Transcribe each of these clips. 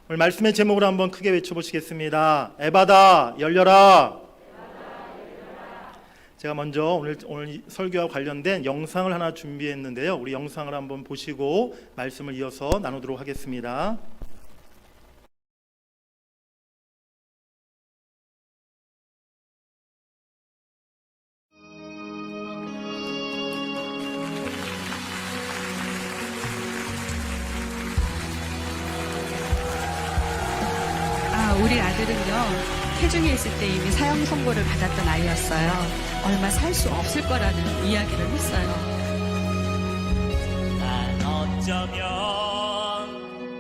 오늘 말씀의 제목으로 한번 크게 외쳐보시겠습니다. 에바다 열려라. 제가 먼저 오늘 설교와 관련된 영상을 하나 준비했는데요. 우리 영상을 한번 보시고 말씀을 이어서 나누도록 하겠습니다. 우리 아들은요, 태중에 있을 때 이미 사형 선고를 받았던 아이였어요. 얼마 살 수 없을 거라는 이야기를 했어요. 난 어쩌면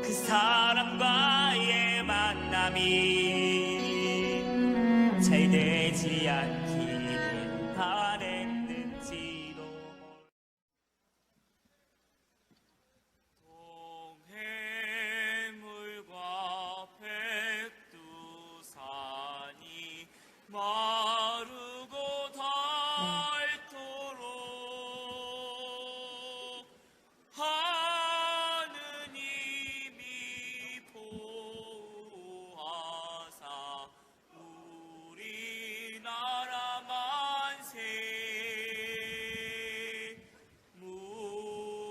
그 사람과의 만남이 잘 되지 않기를 바랬는지도. 동해물과 백두산이 마르고 닳도록 하느님이 보호하사 우리나라 만세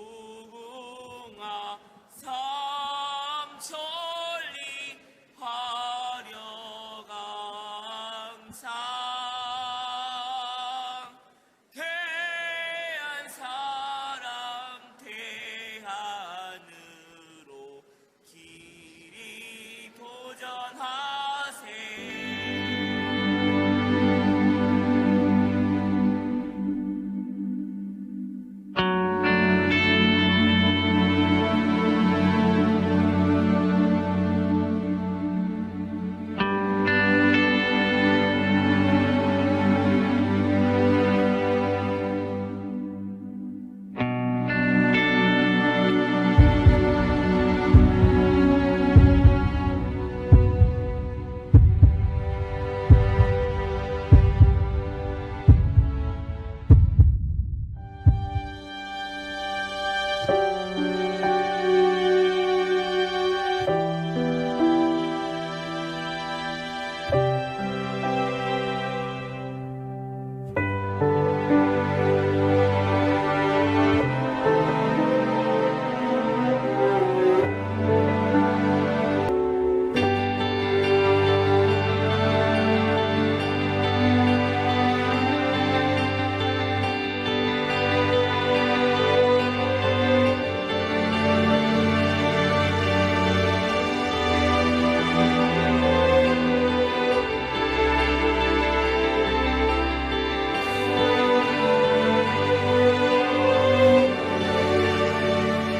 무궁화 삼천리 화려강상 대한사랑 대한으로 길이 도전하세.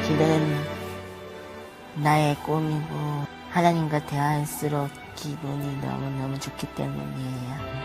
기도는 나의 꿈이고 하나님과 대화할수록 기분이 너무너무 좋기 때문이에요.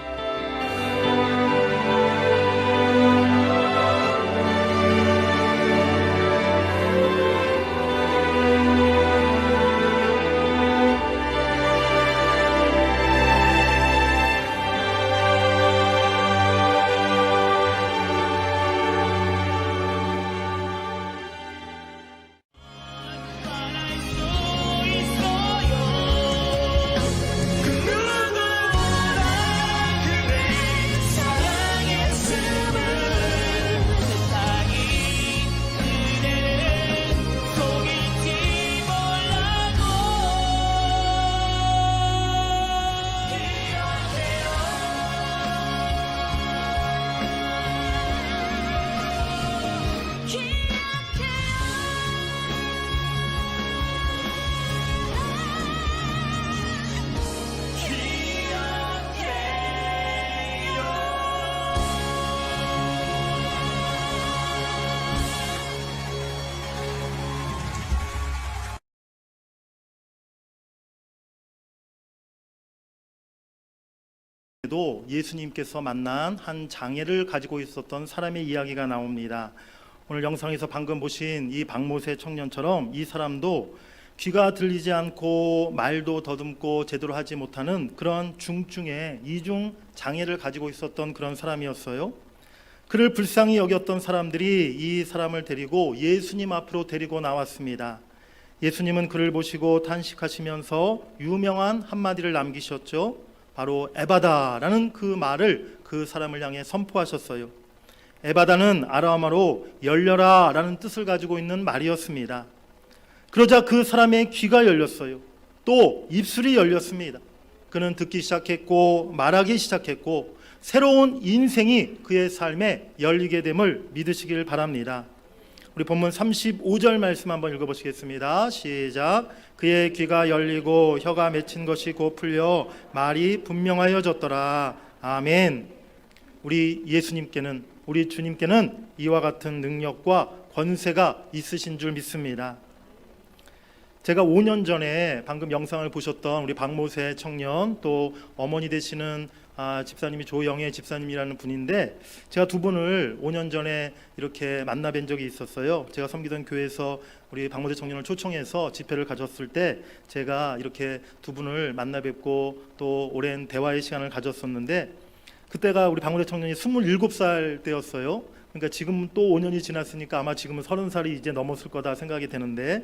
도 예수님께서 만난 한 장애를 가지고 있었던 사람의 이야기가 나옵니다. 오늘 영상에서 방금 보신 이 박모세 청년처럼 이 사람도 귀가 들리지 않고 말도 더듬고 제대로 하지 못하는 그런 중증의 이중 장애를 가지고 있었던 그런 사람이었어요. 그를 불쌍히 여겼던 사람들이 이 사람을 데리고 예수님 앞으로 데리고 나왔습니다. 예수님은 그를 보시고 탄식하시면서 유명한 한마디를 남기셨죠. 바로 에바다라는 그 말을 그 사람을 향해 선포하셨어요. 에바다는 아람어로 열려라 라는 뜻을 가지고 있는 말이었습니다. 그러자 그 사람의 귀가 열렸어요. 또 입술이 열렸습니다. 그는 듣기 시작했고 말하기 시작했고 새로운 인생이 그의 삶에 열리게 됨을 믿으시길 바랍니다. 우리 본문 35절 말씀 한번 읽어보시겠습니다. 시작. 그의 귀가 열리고 혀가 맺힌 것이 곧 풀려 말이 분명하여졌더라. 아멘. 우리 예수님께는, 우리 주님께는 이와 같은 능력과 권세가 있으신 줄 믿습니다. 제가 5년 전에 방금 영상을 보셨던 우리 박모세 청년, 또 어머니 되시는 집사님이 조영애 집사님이라는 분인데, 제가 두 분을 5년 전에 이렇게 만나뵌 적이 있었어요. 제가 섬기던 교회에서 우리 박모세 청년을 초청해서 집회를 가졌을 때 제가 이렇게 두 분을 만나 뵙고 또 오랜 대화의 시간을 가졌었는데, 그때가 우리 박모세 청년이 27살 때였어요. 그러니까 지금 또 5년이 지났으니까 아마 지금은 30살이 이제 넘었을 거다 생각이 되는데,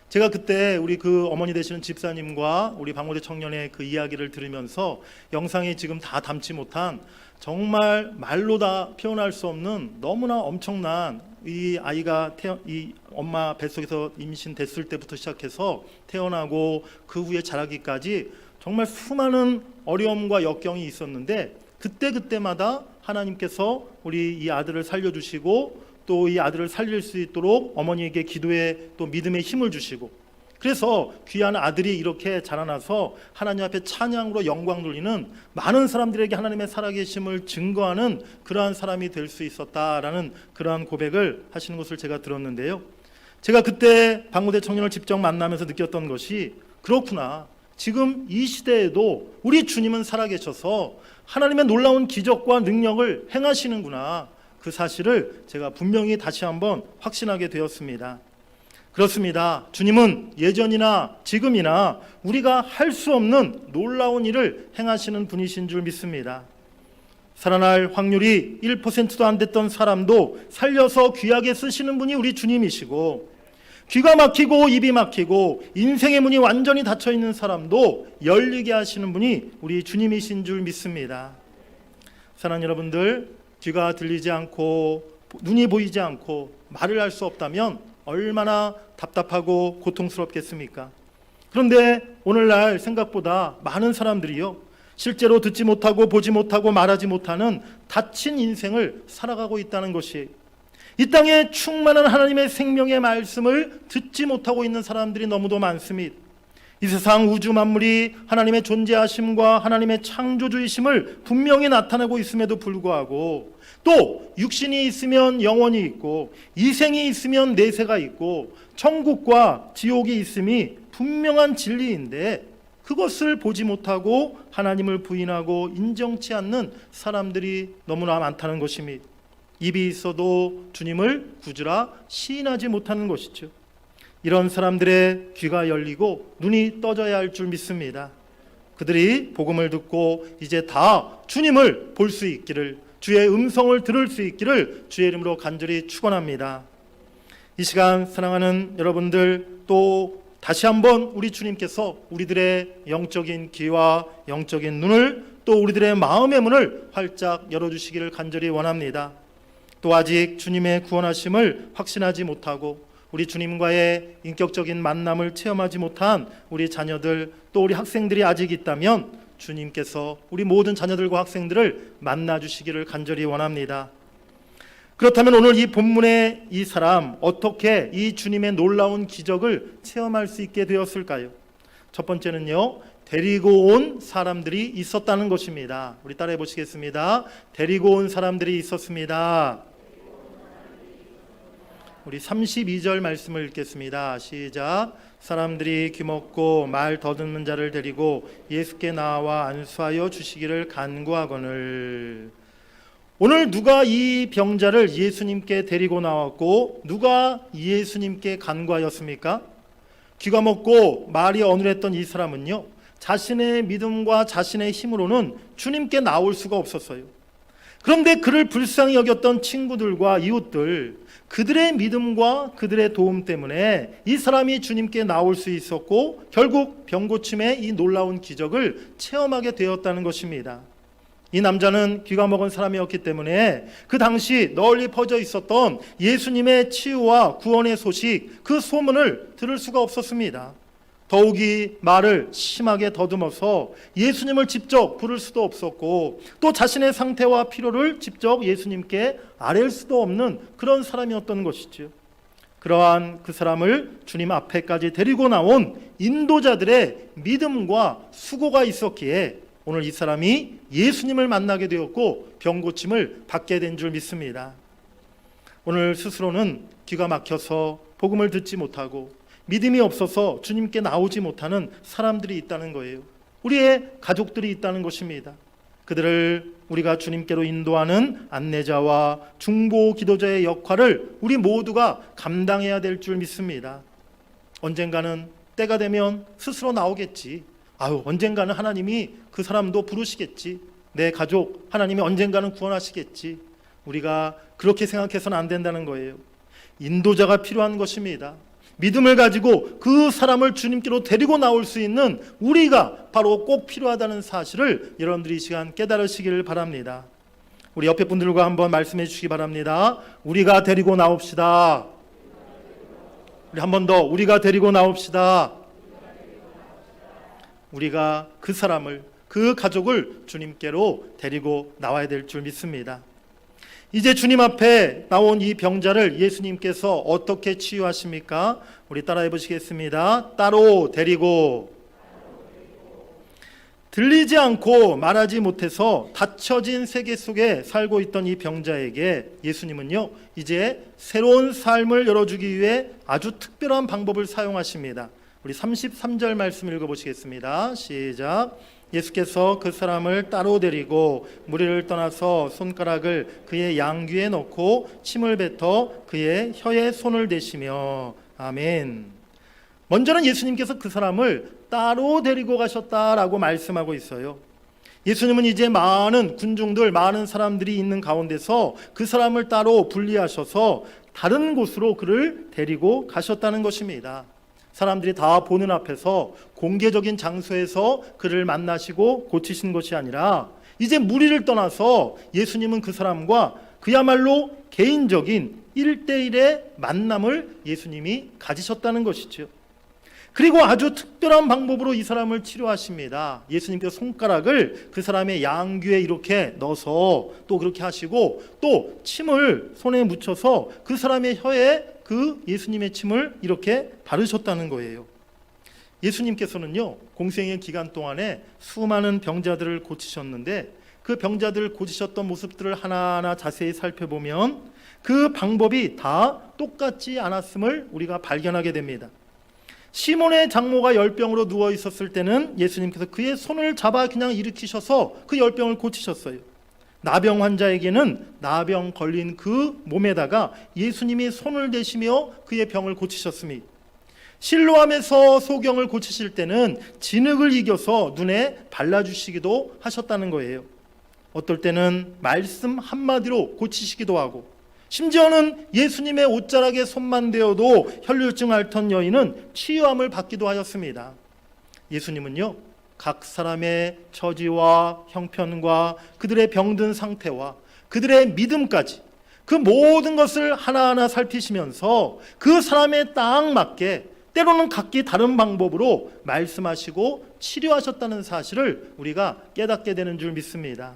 제가 그때 우리 그 어머니 되시는 집사님과 우리 박모세 청년의 그 이야기를 들으면서 영상에 지금 다 담지 못한, 정말 말로 다 표현할 수 없는 너무나 엄청난, 이 아이가 이 엄마 뱃속에서 임신됐을 때부터 시작해서 태어나고 그 후에 자라기까지 정말 수많은 어려움과 역경이 있었는데, 그때마다 하나님께서 우리 이 아들을 살려주시고 또 이 아들을 살릴 수 있도록 어머니에게 기도에 또 믿음의 힘을 주시고, 그래서 귀한 아들이 이렇게 자라나서 하나님 앞에 찬양으로 영광 돌리는, 많은 사람들에게 하나님의 살아계심을 증거하는 그러한 사람이 될 수 있었다라는 그러한 고백을 하시는 것을 제가 들었는데요. 제가 그때 박모세 청년을 직접 만나면서 느꼈던 것이, 그렇구나, 지금 이 시대에도 우리 주님은 살아계셔서 하나님의 놀라운 기적과 능력을 행하시는구나, 그 사실을 제가 분명히 다시 한번 확신하게 되었습니다. 그렇습니다. 주님은 예전이나 지금이나 우리가 할 수 없는 놀라운 일을 행하시는 분이신 줄 믿습니다. 살아날 확률이 1%도 안 됐던 사람도 살려서 귀하게 쓰시는 분이 우리 주님이시고, 귀가 막히고 입이 막히고 인생의 문이 완전히 닫혀 있는 사람도 열리게 하시는 분이 우리 주님이신 줄 믿습니다. 사랑하는 여러분들, 귀가 들리지 않고 눈이 보이지 않고 말을 할 수 없다면 얼마나 답답하고 고통스럽겠습니까? 그런데 오늘날 생각보다 많은 사람들이요, 실제로 듣지 못하고 보지 못하고 말하지 못하는 닫힌 인생을 살아가고 있다는 것이, 이 땅에 충만한 하나님의 생명의 말씀을 듣지 못하고 있는 사람들이 너무도 많습니다. 이 세상 우주 만물이 하나님의 존재하심과 하나님의 창조주이심을 분명히 나타내고 있음에도 불구하고, 또 육신이 있으면 영혼이 있고 이생이 있으면 내세가 있고 천국과 지옥이 있음이 분명한 진리인데, 그것을 보지 못하고 하나님을 부인하고 인정치 않는 사람들이 너무나 많다는 것입니다. 입이 있어도 주님을 굳으라 시인하지 못하는 것이죠. 이런 사람들의 귀가 열리고 눈이 떠져야 할 줄 믿습니다. 그들이 복음을 듣고 이제 다 주님을 볼 수 있기를, 주의 음성을 들을 수 있기를 주의 이름으로 간절히 축원합니다. 이 시간 사랑하는 여러분들, 또 다시 한번 우리 주님께서 우리들의 영적인 귀와 영적인 눈을, 또 우리들의 마음의 문을 활짝 열어주시기를 간절히 원합니다. 또 아직 주님의 구원하심을 확신하지 못하고 우리 주님과의 인격적인 만남을 체험하지 못한 우리 자녀들, 또 우리 학생들이 아직 있다면 주님께서 우리 모든 자녀들과 학생들을 만나 주시기를 간절히 원합니다. 그렇다면 오늘 이 본문의 이 사람, 어떻게 이 주님의 놀라운 기적을 체험할 수 있게 되었을까요? 첫 번째는요, 데리고 온 사람들이 있었다는 것입니다. 우리 따라해 보시겠습니다. 데리고 온 사람들이 있었습니다. 우리 32절 말씀을 읽겠습니다. 시작. 사람들이 귀먹고 말 더듬는 자를 데리고 예수께 나와 안수하여 주시기를 간구하거늘. 오늘 누가 이 병자를 예수님께 데리고 나왔고 누가 예수님께 간구하였습니까? 귀가 먹고 말이 어눌했던 이 사람은요, 자신의 믿음과 자신의 힘으로는 주님께 나올 수가 없었어요. 그런데 그를 불쌍히 여겼던 친구들과 이웃들, 그들의 믿음과 그들의 도움 때문에 이 사람이 주님께 나올 수 있었고 결국 병고침의 이 놀라운 기적을 체험하게 되었다는 것입니다. 이 남자는 귀가 먹은 사람이었기 때문에 그 당시 널리 퍼져 있었던 예수님의 치유와 구원의 소식, 그 소문을 들을 수가 없었습니다. 더욱이 말을 심하게 더듬어서 예수님을 직접 부를 수도 없었고 또 자신의 상태와 필요를 직접 예수님께 아뢰을 수도 없는 그런 사람이었던 것이죠. 그러한 그 사람을 주님 앞에까지 데리고 나온 인도자들의 믿음과 수고가 있었기에 오늘 이 사람이 예수님을 만나게 되었고 병고침을 받게 된 줄 믿습니다. 오늘 스스로는 귀가 막혀서 복음을 듣지 못하고 믿음이 없어서 주님께 나오지 못하는 사람들이 있다는 거예요. 우리의 가족들이 있다는 것입니다. 그들을 우리가 주님께로 인도하는 안내자와 중보 기도자의 역할을 우리 모두가 감당해야 될 줄 믿습니다. 언젠가는 때가 되면 스스로 나오겠지. 언젠가는 하나님이 그 사람도 부르시겠지. 내 가족 하나님이 언젠가는 구원하시겠지. 우리가 그렇게 생각해서는 안 된다는 거예요. 인도자가 필요한 것입니다. 믿음을 가지고 그 사람을 주님께로 데리고 나올 수 있는 우리가 바로 꼭 필요하다는 사실을 여러분들이 이 시간 깨달으시기를 바랍니다. 우리 옆에 분들과 한번 말씀해 주시기 바랍니다. 우리가 데리고 나옵시다. 우리 한 번 더 우리가 데리고 나옵시다. 우리가 그 사람을, 그 가족을 주님께로 데리고 나와야 될 줄 믿습니다. 이제 주님 앞에 나온 이 병자를 예수님께서 어떻게 치유하십니까? 우리 따라해 보시겠습니다. 따로 데리고. 들리지 않고 말하지 못해서 닫혀진 세계 속에 살고 있던 이 병자에게 예수님은요, 이제 새로운 삶을 열어주기 위해 아주 특별한 방법을 사용하십니다. 우리 33절 말씀 읽어보시겠습니다. 시작. 예수께서 그 사람을 따로 데리고 무리를 떠나서 손가락을 그의 양귀에 넣고 침을 뱉어 그의 혀에 손을 대시며. 아멘. 먼저는 예수님께서 그 사람을 따로 데리고 가셨다라고 말씀하고 있어요. 예수님은 이제 많은 군중들, 많은 사람들이 있는 가운데서 그 사람을 따로 분리하셔서 다른 곳으로 그를 데리고 가셨다는 것입니다. 사람들이 다 보는 앞에서 공개적인 장소에서 그를 만나시고 고치신 것이 아니라 이제 무리를 떠나서 예수님은 그 사람과 그야말로 개인적인 1대1의 만남을 예수님이 가지셨다는 것이죠. 그리고 아주 특별한 방법으로 이 사람을 치료하십니다. 예수님께서 손가락을 그 사람의 양귀에 이렇게 넣어서 또 그렇게 하시고 또 침을 손에 묻혀서 그 사람의 혀에 그 예수님의 침을 이렇게 바르셨다는 거예요. 예수님께서는요, 공생의 기간 동안에 수많은 병자들을 고치셨는데 그 병자들을 고치셨던 모습들을 하나하나 자세히 살펴보면 그 방법이 다 똑같지 않았음을 우리가 발견하게 됩니다. 시몬의 장모가 열병으로 누워 있었을 때는 예수님께서 그의 손을 잡아 그냥 일으키셔서 그 열병을 고치셨어요. 나병 환자에게는 나병 걸린 그 몸에다가 예수님이 손을 대시며 그의 병을 고치셨습니다. 실로암에서 소경을 고치실 때는 진흙을 이겨서 눈에 발라주시기도 하셨다는 거예요. 어떨 때는 말씀 한마디로 고치시기도 하고 심지어는 예수님의 옷자락에 손만 대어도 혈류증 앓던 여인은 치유함을 받기도 하였습니다. 예수님은요, 각 사람의 처지와 형편과 그들의 병든 상태와 그들의 믿음까지 그 모든 것을 하나하나 살피시면서 그 사람에 딱 맞게 때로는 각기 다른 방법으로 말씀하시고 치료하셨다는 사실을 우리가 깨닫게 되는 줄 믿습니다.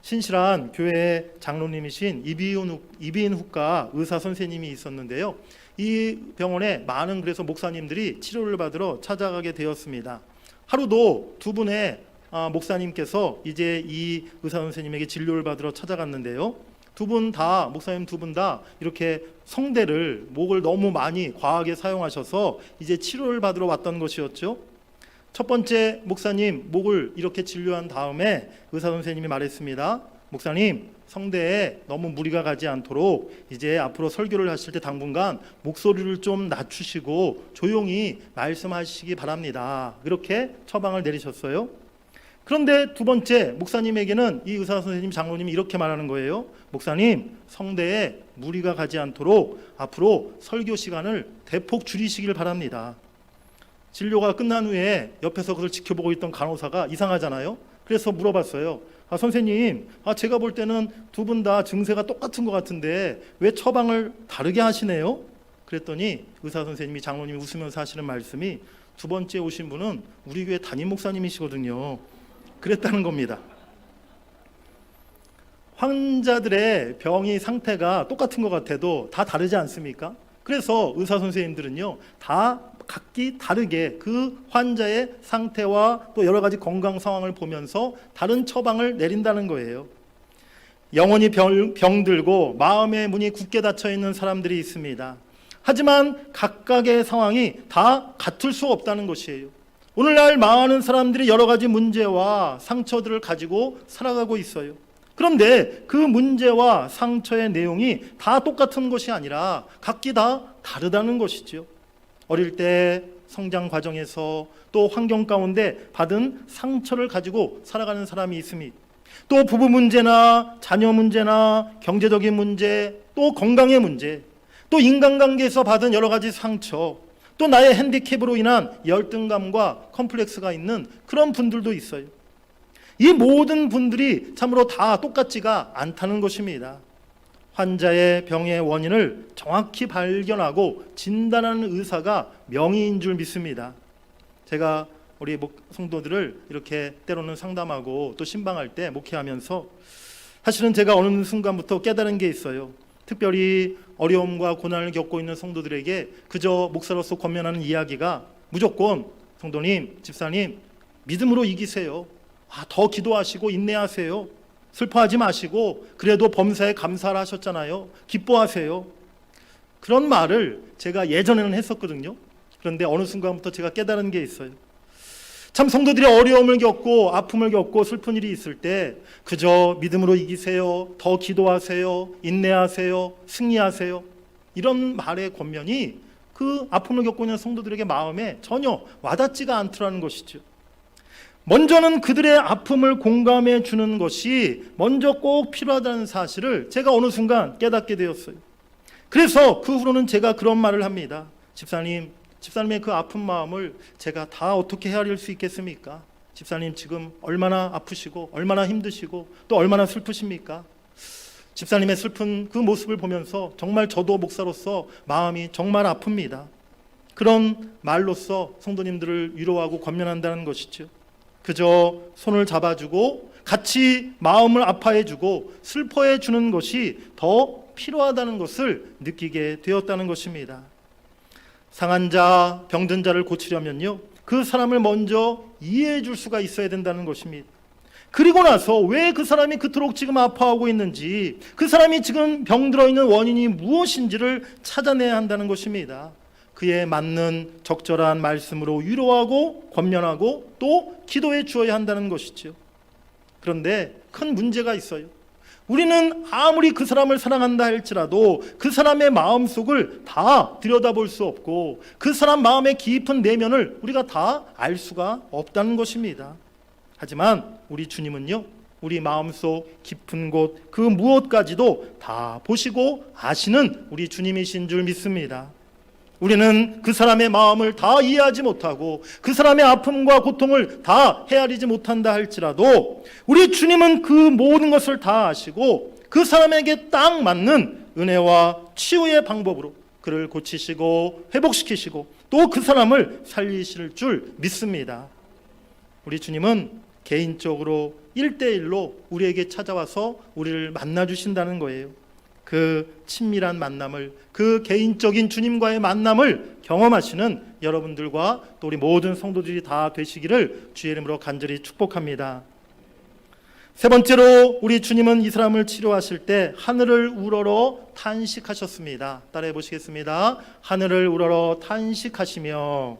신실한 교회의 장로님이신 이비인 훅가 의사 선생님이 있었는데요. 이 병원에 많은 그래서 목사님들이 치료를 받으러 찾아가게 되었습니다. 하루도 두 분의 목사님께서 이제 이 의사 선생님에게 진료를 받으러 찾아갔는데요. 목사님 두 분 다 이렇게 성대를, 목을 너무 많이 과하게 사용하셔서 이제 치료를 받으러 왔던 것이었죠. 첫 번째 목사님 목을 이렇게 진료한 다음에 의사 선생님이 말했습니다. 목사님, 성대에 너무 무리가 가지 않도록 이제 앞으로 설교를 하실 때 당분간 목소리를 좀 낮추시고 조용히 말씀하시기 바랍니다. 그렇게 처방을 내리셨어요. 그런데 두 번째, 목사님에게는 이 의사 선생님, 장로님이 이렇게 말하는 거예요. 목사님, 성대에 무리가 가지 않도록 앞으로 설교 시간을 대폭 줄이시길 바랍니다. 진료가 끝난 후에 옆에서 그걸 지켜보고 있던 간호사가 이상하잖아요. 그래서 물어봤어요. 선생님, 제가 볼 때는 두 분 다 증세가 똑같은 것 같은데 왜 처방을 다르게 하시네요? 그랬더니 의사 선생님이, 장로님이 웃으면서 하시는 말씀이, 두 번째 오신 분은 우리 교회 담임 목사님이시거든요. 그랬다는 겁니다. 환자들의 병이 상태가 똑같은 것 같아도 다 다르지 않습니까? 그래서 의사 선생님들은요, 다 각기 다르게 그 환자의 상태와 또 여러 가지 건강 상황을 보면서 다른 처방을 내린다는 거예요. 영혼이 병들고 마음의 문이 굳게 닫혀 있는 사람들이 있습니다. 하지만 각각의 상황이 다 같을 수 없다는 것이에요. 오늘날 많은 사람들이 여러 가지 문제와 상처들을 가지고 살아가고 있어요. 그런데 그 문제와 상처의 내용이 다 똑같은 것이 아니라 각기 다 다르다는 것이죠. 어릴 때 성장 과정에서 또 환경 가운데 받은 상처를 가지고 살아가는 사람이 있습니다. 또 부부 문제나 자녀 문제나 경제적인 문제, 또 건강의 문제, 또 인간관계에서 받은 여러 가지 상처, 또 나의 핸디캡으로 인한 열등감과 컴플렉스가 있는 그런 분들도 있어요. 이 모든 분들이 참으로 다 똑같지가 않다는 것입니다. 환자의 병의 원인을 정확히 발견하고 진단하는 의사가 명의인 줄 믿습니다. 제가 우리 성도들을 이렇게 때로는 상담하고 또 신방할 때 목회하면서 사실은 제가 어느 순간부터 깨달은 게 있어요. 특별히 어려움과 고난을 겪고 있는 성도들에게 그저 목사로서 권면하는 이야기가 무조건 성도님, 집사님, 믿음으로 이기세요. 더 기도하시고 인내하세요. 슬퍼하지 마시고 그래도 범사에 감사를 하셨잖아요. 기뻐하세요. 그런 말을 제가 예전에는 했었거든요. 그런데 어느 순간부터 제가 깨달은 게 있어요. 참 성도들이 어려움을 겪고 아픔을 겪고 슬픈 일이 있을 때 그저 믿음으로 이기세요. 더 기도하세요. 인내하세요. 승리하세요. 이런 말의 권면이 그 아픔을 겪고 있는 성도들에게 마음에 전혀 와닿지가 않더라는 것이죠. 먼저는 그들의 아픔을 공감해 주는 것이 먼저 꼭 필요하다는 사실을 제가 어느 순간 깨닫게 되었어요. 그래서 그 후로는 제가 그런 말을 합니다. 집사님의 그 아픈 마음을 제가 다 어떻게 헤아릴 수 있겠습니까? 집사님 지금 얼마나 아프시고 얼마나 힘드시고 또 얼마나 슬프십니까? 집사님의 슬픈 그 모습을 보면서 정말 저도 목사로서 마음이 정말 아픕니다. 그런 말로써 성도님들을 위로하고 권면한다는 것이죠. 그저 손을 잡아주고 같이 마음을 아파해주고 슬퍼해주는 것이 더 필요하다는 것을 느끼게 되었다는 것입니다. 상한 자, 병든 자를 고치려면요, 그 사람을 먼저 이해해 줄 수가 있어야 된다는 것입니다. 그리고 나서 왜 그 사람이 그토록 지금 아파하고 있는지, 그 사람이 지금 병들어 있는 원인이 무엇인지를 찾아내야 한다는 것입니다. 그에 맞는 적절한 말씀으로 위로하고 권면하고 또 기도해 주어야 한다는 것이죠. 그런데 큰 문제가 있어요. 우리는 아무리 그 사람을 사랑한다 할지라도 그 사람의 마음속을 다 들여다볼 수 없고 그 사람 마음의 깊은 내면을 우리가 다 알 수가 없다는 것입니다. 하지만 우리 주님은요, 우리 마음속 깊은 곳 그 무엇까지도 다 보시고 아시는 우리 주님이신 줄 믿습니다. 우리는 그 사람의 마음을 다 이해하지 못하고 그 사람의 아픔과 고통을 다 헤아리지 못한다 할지라도 우리 주님은 그 모든 것을 다 아시고 그 사람에게 딱 맞는 은혜와 치유의 방법으로 그를 고치시고 회복시키시고 또 그 사람을 살리실 줄 믿습니다. 우리 주님은 개인적으로 1대1로 우리에게 찾아와서 우리를 만나주신다는 거예요. 그 친밀한 만남을, 그 개인적인 주님과의 만남을 경험하시는 여러분들과 또 우리 모든 성도들이 다 되시기를 주의 이름으로 간절히 축복합니다. 세 번째로 우리 주님은 이 사람을 치료하실 때 하늘을 우러러 탄식하셨습니다. 따라해 보시겠습니다. 하늘을 우러러 탄식하시며.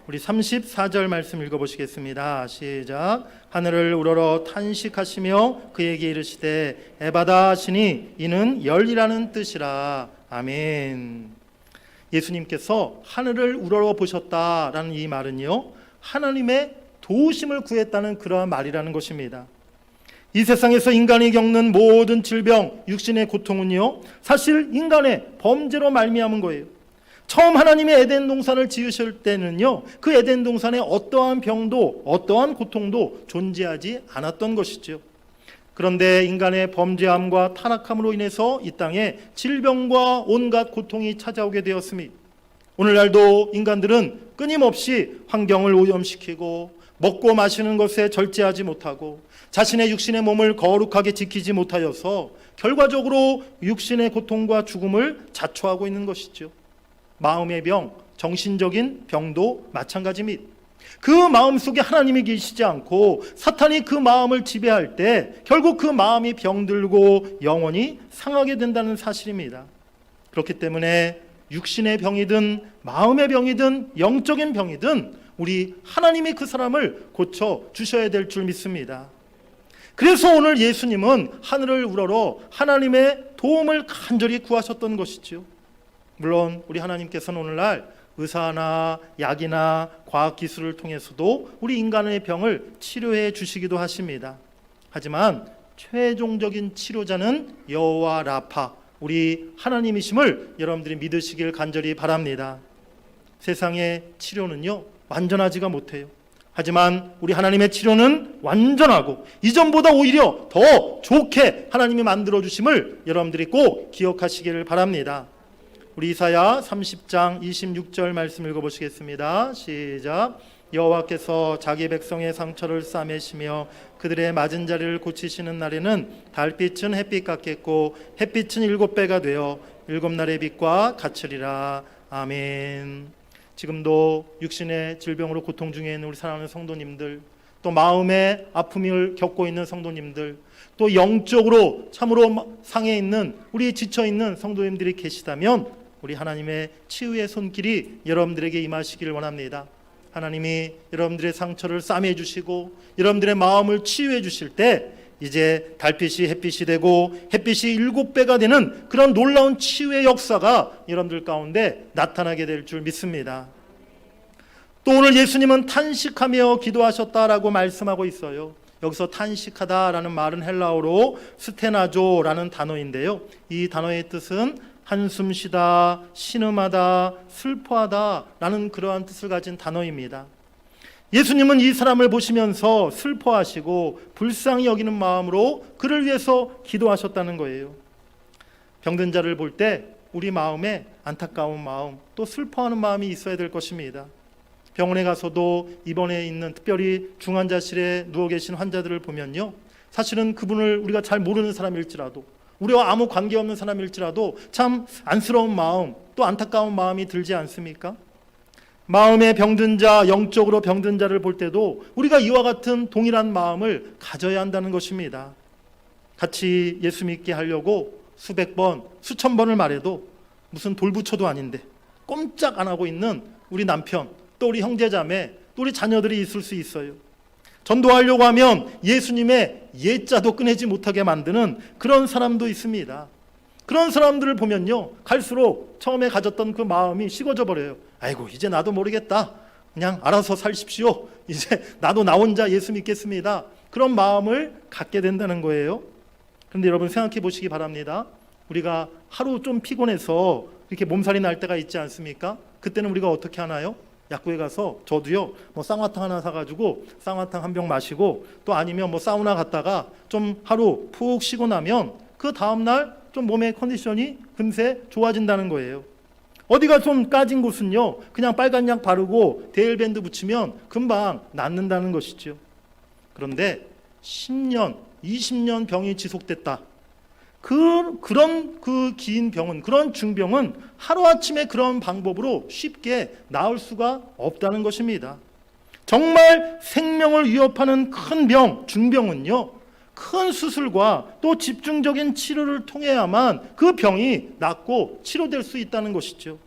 우리 34절 말씀 읽어보시겠습니다. 시작. 하늘을 우러러 탄식하시며 그에게 이르시되 에바다 하시니 이는 열리라는 뜻이라. 아멘. 예수님께서 하늘을 우러러 보셨다라는 이 말은요, 하나님의 도우심을 구했다는 그러한 말이라는 것입니다. 이 세상에서 인간이 겪는 모든 질병, 육신의 고통은요, 사실 인간의 범죄로 말미암은 거예요. 처음 하나님이 에덴 동산을 지으실 때는요, 그 에덴 동산에 어떠한 병도 어떠한 고통도 존재하지 않았던 것이죠. 그런데 인간의 범죄함과 타락함으로 인해서 이 땅에 질병과 온갖 고통이 찾아오게 되었습니다. 오늘날도 인간들은 끊임없이 환경을 오염시키고 먹고 마시는 것에 절제하지 못하고 자신의 육신의 몸을 거룩하게 지키지 못하여서 결과적으로 육신의 고통과 죽음을 자초하고 있는 것이죠. 마음의 병, 정신적인 병도 마찬가지입니다. 그 마음 속에 하나님이 계시지 않고 사탄이 그 마음을 지배할 때 결국 그 마음이 병들고 영원히 상하게 된다는 사실입니다. 그렇기 때문에 육신의 병이든 마음의 병이든 영적인 병이든 우리 하나님이 그 사람을 고쳐 주셔야 될 줄 믿습니다. 그래서 오늘 예수님은 하늘을 우러러 하나님의 도움을 간절히 구하셨던 것이죠. 물론 우리 하나님께서는 오늘날 의사나 약이나 과학기술을 통해서도 우리 인간의 병을 치료해 주시기도 하십니다. 하지만 최종적인 치료자는 여호와 라파, 우리 하나님이심을 여러분들이 믿으시길 간절히 바랍니다. 세상의 치료는요, 완전하지가 못해요. 하지만 우리 하나님의 치료는 완전하고 이전보다 오히려 더 좋게 하나님이 만들어 주심을 여러분들이 꼭 기억하시기를 바랍니다. 우리 이사야 30장 26절 말씀 읽어보시겠습니다. 시작. 여호와께서 자기 백성의 상처를 싸매시며 그들의 맞은 자리를 고치시는 날에는 달빛은 햇빛 같겠고 햇빛은 7배가 되어 7날의 빛과 같으리라. 아멘. 지금도 육신의 질병으로 고통 중에 있는 우리 사랑하는 성도님들, 또 마음의 아픔을 겪고 있는 성도님들, 또 영적으로 참으로 상해 있는 우리 지쳐 있는 성도님들이 계시다면 우리 하나님의 치유의 손길이 여러분들에게 임하시기를 원합니다. 하나님이 여러분들의 상처를 싸매 주시고 여러분들의 마음을 치유해 주실 때 이제 달빛이 햇빛이 되고 햇빛이 7배가 되는 그런 놀라운 치유의 역사가 여러분들 가운데 나타나게 될 줄 믿습니다. 또 오늘 예수님은 탄식하며 기도하셨다라고 말씀하고 있어요. 여기서 탄식하다라는 말은 헬라어로 스테나조라는 단어인데요. 이 단어의 뜻은 한숨 쉬다, 신음하다, 슬퍼하다라는 그러한 뜻을 가진 단어입니다. 예수님은 이 사람을 보시면서 슬퍼하시고 불쌍히 여기는 마음으로 그를 위해서 기도하셨다는 거예요. 병든 자를 볼 때 우리 마음에 안타까운 마음, 또 슬퍼하는 마음이 있어야 될 것입니다. 병원에 가서도 입원해 있는 특별히 중환자실에 누워 계신 환자들을 보면요, 사실은 그분을 우리가 잘 모르는 사람일지라도 우리와 아무 관계없는 사람일지라도 참 안쓰러운 마음, 또 안타까운 마음이 들지 않습니까? 마음에 병든 자, 영적으로 병든 자를 볼 때도 우리가 이와 같은 동일한 마음을 가져야 한다는 것입니다. 같이 예수 믿게 하려고 수백 번, 수천 번을 말해도 무슨 돌부처도 아닌데 꼼짝 안 하고 있는 우리 남편, 또 우리 형제자매, 또 우리 자녀들이 있을 수 있어요. 전도하려고 하면 예수님의 예자도 꺼내지 못하게 만드는 그런 사람도 있습니다. 그런 사람들을 보면요, 갈수록 처음에 가졌던 그 마음이 식어져 버려요. 아이고, 이제 나도 모르겠다. 그냥 알아서 살십시오. 이제 나도 나 혼자 예수 믿겠습니다. 그런 마음을 갖게 된다는 거예요. 그런데 여러분 생각해 보시기 바랍니다. 우리가 하루 좀 피곤해서 이렇게 몸살이 날 때가 있지 않습니까? 그때는 우리가 어떻게 하나요? 약국에 가서 저도요, 뭐 쌍화탕 하나 사가지고 쌍화탕 한 병 마시고, 또 아니면 뭐 사우나 갔다가 좀 하루 푹 쉬고 나면 그 다음날 좀 몸의 컨디션이 금세 좋아진다는 거예요. 어디가 좀 까진 곳은요, 그냥 빨간 약 바르고 데일밴드 붙이면 금방 낫는다는 것이죠. 그런데 10년, 20년 병이 지속됐다. 그런 그 긴 병은, 그런 중병은 하루아침에 그런 방법으로 쉽게 나을 수가 없다는 것입니다. 정말 생명을 위협하는 큰 병, 중병은요, 큰 수술과 또 집중적인 치료를 통해야만 그 병이 낫고 치료될 수 있다는 것이죠.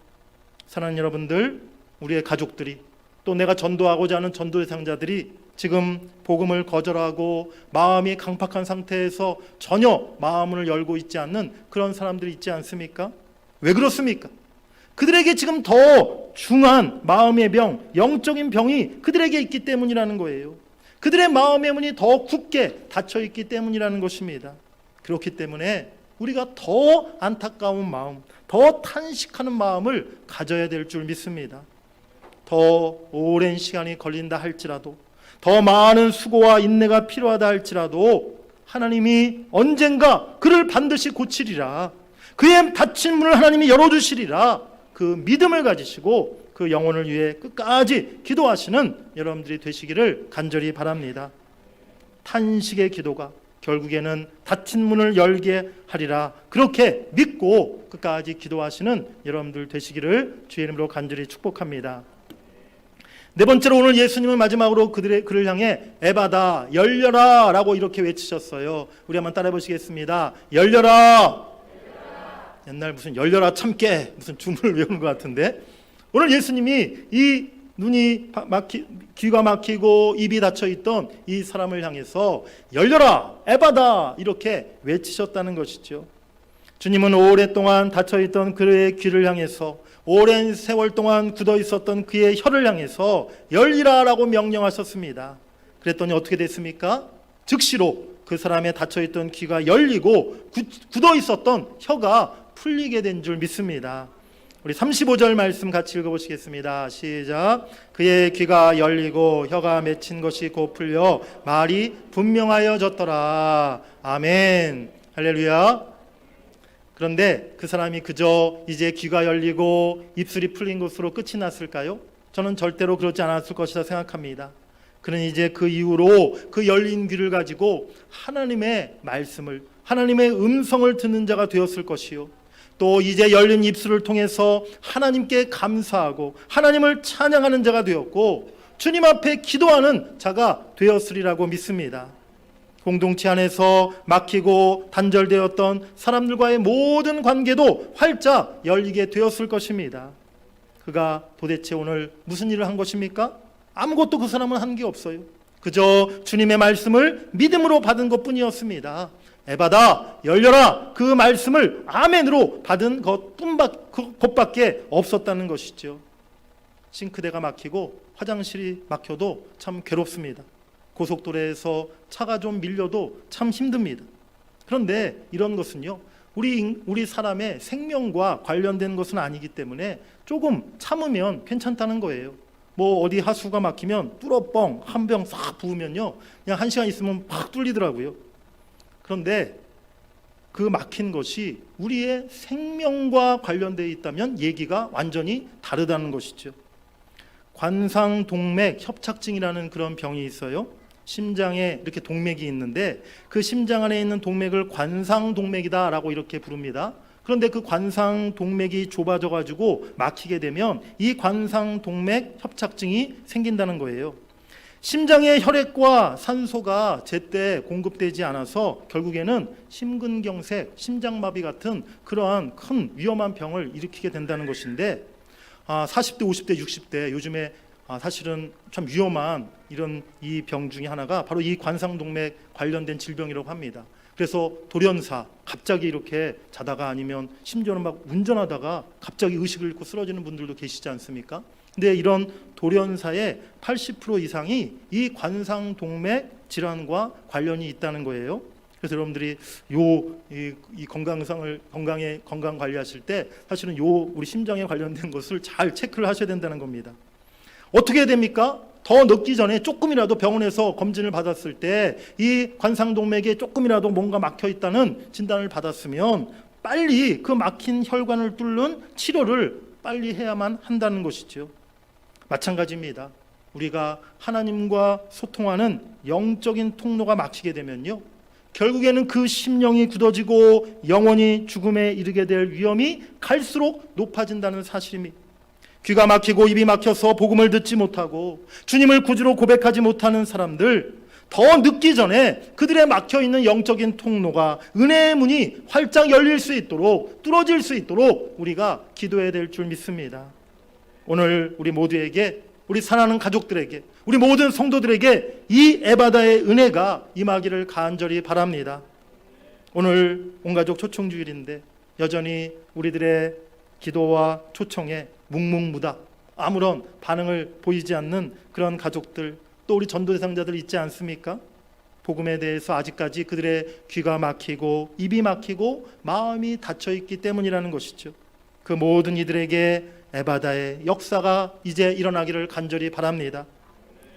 사랑하는 여러분들, 우리의 가족들이, 또 내가 전도하고자 하는 전도 대상자들이 지금 복음을 거절하고 마음이 강팍한 상태에서 전혀 마음을 열고 있지 않는 그런 사람들이 있지 않습니까? 왜 그렇습니까? 그들에게 지금 더 중한 마음의 병, 영적인 병이 그들에게 있기 때문이라는 거예요. 그들의 마음의 문이 더 굳게 닫혀 있기 때문이라는 것입니다. 그렇기 때문에 우리가 더 안타까운 마음, 더 탄식하는 마음을 가져야 될 줄 믿습니다. 더 오랜 시간이 걸린다 할지라도, 더 많은 수고와 인내가 필요하다 할지라도 하나님이 언젠가 그를 반드시 고치리라, 그의 닫힌 문을 하나님이 열어주시리라, 그 믿음을 가지시고 그 영혼을 위해 끝까지 기도하시는 여러분들이 되시기를 간절히 바랍니다. 탄식의 기도가 결국에는 닫힌 문을 열게 하리라, 그렇게 믿고 끝까지 기도하시는 여러분들 되시기를 주의 이름으로 간절히 축복합니다. 네 번째로 오늘 예수님은 마지막으로 그를 향해 에바다, 열려라 라고 이렇게 외치셨어요. 우리 한번 따라해 보시겠습니다. 열려라. 옛날 무슨 열려라 참깨 무슨 주문을 외우는 것 같은데, 오늘 예수님이 이 눈이 귀가 막히고 입이 닫혀 있던 이 사람을 향해서 열려라, 에바다 이렇게 외치셨다는 것이죠. 주님은 오랫동안 닫혀 있던 그의 귀를 향해서, 오랜 세월 동안 굳어 있었던 그의 혀를 향해서 열리라라고 명령하셨습니다. 그랬더니 어떻게 됐습니까? 즉시로 그 사람의 닫혀 있던 귀가 열리고 굳어 있었던 혀가 풀리게 된 줄 믿습니다. 우리 35절 말씀 같이 읽어보시겠습니다. 시작. 그의 귀가 열리고 혀가 맺힌 것이 곧 풀려 말이 분명하여졌더라. 아멘. 할렐루야. 그런데 그 사람이 그저 이제 귀가 열리고 입술이 풀린 것으로 끝이 났을까요? 저는 절대로 그렇지 않았을 것이라 생각합니다. 그는 이제 그 이후로 그 열린 귀를 가지고 하나님의 말씀을, 하나님의 음성을 듣는 자가 되었을 것이요, 또 이제 열린 입술을 통해서 하나님께 감사하고 하나님을 찬양하는 자가 되었고 주님 앞에 기도하는 자가 되었으리라고 믿습니다. 공동체 안에서 막히고 단절되었던 사람들과의 모든 관계도 활짝 열리게 되었을 것입니다. 그가 도대체 오늘 무슨 일을 한 것입니까? 아무것도 그 사람은 한 게 없어요. 그저 주님의 말씀을 믿음으로 받은 것뿐이었습니다. 에바다, 열려라, 그 말씀을 아멘으로 받은 것밖에 없었다는 것이죠. 싱크대가 막히고 화장실이 막혀도 참 괴롭습니다. 고속도로에서 차가 좀 밀려도 참 힘듭니다. 그런데 이런 것은요, 우리 사람의 생명과 관련된 것은 아니기 때문에 조금 참으면 괜찮다는 거예요. 뭐 어디 하수가 막히면 뚫어뻥 한 병 싹 부으면요, 그냥 1시간 있으면 팍 뚫리더라고요. 그런데 그 막힌 것이 우리의 생명과 관련되어 있다면 얘기가 완전히 다르다는 것이죠. 관상동맥 협착증이라는 그런 병이 있어요. 심장에 이렇게 동맥이 있는데 그 심장 안에 있는 동맥을 관상동맥이다라고 이렇게 부릅니다. 그런데 그 관상동맥이 좁아져 가지고 막히게 되면 이 관상동맥 협착증이 생긴다는 거예요. 심장의 혈액과 산소가 제때 공급되지 않아서 결국에는 심근경색, 심장마비 같은 그러한 큰 위험한 병을 일으키게 된다는 것인데, 40대, 50대, 60대 요즘에 사실은 참 위험한 이런 이 병 중에 하나가 바로 이 관상동맥 관련된 질병이라고 합니다. 그래서 돌연사 갑자기 이렇게 자다가 아니면 심지어는 막 운전하다가 갑자기 의식을 잃고 쓰러지는 분들도 계시지 않습니까? 근데 이런 돌연사의 80% 이상이 이 관상동맥 질환과 관련이 있다는 거예요. 그래서 여러분들이 이 건강 관리하실 때 사실은 우리 심장에 관련된 것을 잘 체크를 하셔야 된다는 겁니다. 어떻게 해야 됩니까? 더 늦기 전에 조금이라도 병원에서 검진을 받았을 때 이 관상동맥에 조금이라도 뭔가 막혀 있다는 진단을 받았으면 빨리 그 막힌 혈관을 뚫는 치료를 빨리 해야만 한다는 것이죠. 마찬가지입니다. 우리가 하나님과 소통하는 영적인 통로가 막히게 되면요, 결국에는 그 심령이 굳어지고 영원히 죽음에 이르게 될 위험이 갈수록 높아진다는 사실입니다. 귀가 막히고 입이 막혀서 복음을 듣지 못하고 주님을 구주로 고백하지 못하는 사람들, 더 늦기 전에 그들의 막혀있는 영적인 통로가, 은혜의 문이 활짝 열릴 수 있도록, 뚫어질 수 있도록 우리가 기도해야 될 줄 믿습니다. 오늘 우리 모두에게, 우리 사랑하는 가족들에게, 우리 모든 성도들에게 이 에바다의 은혜가 임하기를 간절히 바랍니다. 오늘 온가족 초청주일인데 여전히 우리들의 기도와 초청에 묵묵무다 아무런 반응을 보이지 않는 그런 가족들, 또 우리 전도 대상자들 있지 않습니까? 복음에 대해서 아직까지 그들의 귀가 막히고 입이 막히고 마음이 닫혀 있기 때문이라는 것이죠. 그 모든 이들에게 에바다의 역사가 이제 일어나기를 간절히 바랍니다.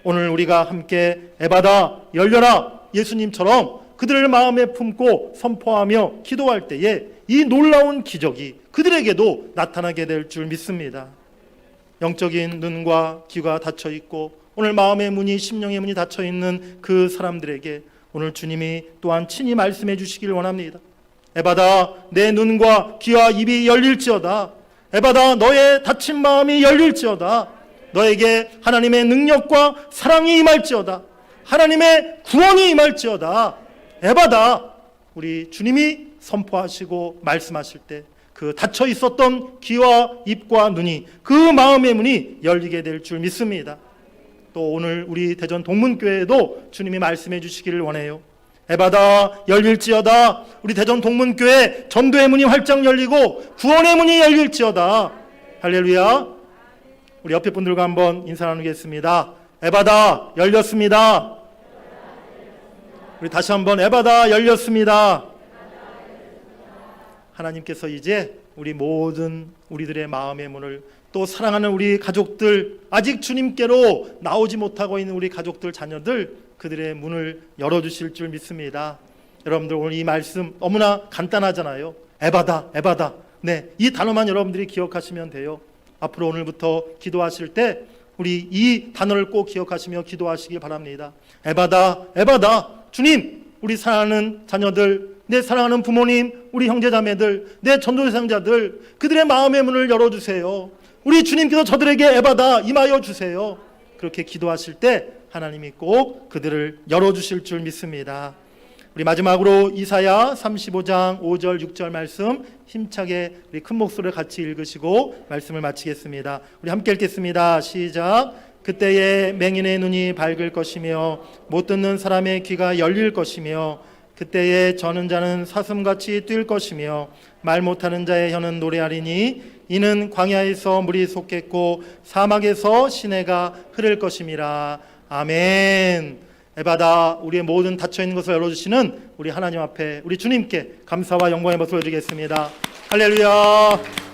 오늘 우리가 함께 에바다 열려라 예수님처럼 그들을 마음에 품고 선포하며 기도할 때에 이 놀라운 기적이 그들에게도 나타나게 될 줄 믿습니다. 영적인 눈과 귀가 닫혀 있고 오늘 마음의 문이, 심령의 문이 닫혀 있는 그 사람들에게 오늘 주님이 또한 친히 말씀해 주시길 원합니다. 에바다, 내 눈과 귀와 입이 열릴지어다. 에바다, 너의 닫힌 마음이 열릴지어다. 너에게 하나님의 능력과 사랑이 임할지어다. 하나님의 구원이 임할지어다. 에바다, 우리 주님이 선포하시고 말씀하실 때 그 닫혀 있었던 귀와 입과 눈이, 그 마음의 문이 열리게 될 줄 믿습니다. 또 오늘 우리 대전 동문교회에도 주님이 말씀해 주시기를 원해요. 에바다 열릴지어다. 우리 대전 동문교회 전도의 문이 활짝 열리고 구원의 문이 열릴지어다. 할렐루야. 우리 옆에 분들과 한번 인사 나누겠습니다. 에바다 열렸습니다. 우리 다시 한번 에바다 열렸습니다. 하나님께서 이제 우리 모든 우리들의 마음의 문을, 또 사랑하는 우리 가족들, 아직 주님께로 나오지 못하고 있는 우리 가족들, 자녀들, 그들의 문을 열어주실 줄 믿습니다. 여러분들 오늘 이 말씀 너무나 간단하잖아요. 에바다, 에바다. 네, 이 단어만 여러분들이 기억하시면 돼요. 앞으로 오늘부터 기도하실 때 우리 이 단어를 꼭 기억하시며 기도하시기 바랍니다. 에바다, 에바다. 주님, 우리 사랑하는 자녀들, 내 사랑하는 부모님, 우리 형제자매들, 내 전도 대상자들, 그들의 마음의 문을 열어주세요. 우리 주님께서 저들에게 에바다 임하여 주세요. 그렇게 기도하실 때 하나님이 꼭 그들을 열어주실 줄 믿습니다. 우리 마지막으로 이사야 35장 5절 6절 말씀 힘차게 우리 큰 목소리를 같이 읽으시고 말씀을 마치겠습니다. 우리 함께 읽겠습니다. 시작. 그때에 맹인의 눈이 밝을 것이며 못 듣는 사람의 귀가 열릴 것이며 그때에 저는 자는 사슴같이 뛸 것이며 말 못하는 자의 혀는 노래하리니 이는 광야에서 물이 솟겠고 사막에서 시내가 흐를 것임이라. 아멘. 에바다, 우리의 모든 닫혀있는 것을 열어주시는 우리 하나님 앞에 우리 주님께 감사와 영광의 모습을 드리겠습니다. 할렐루야.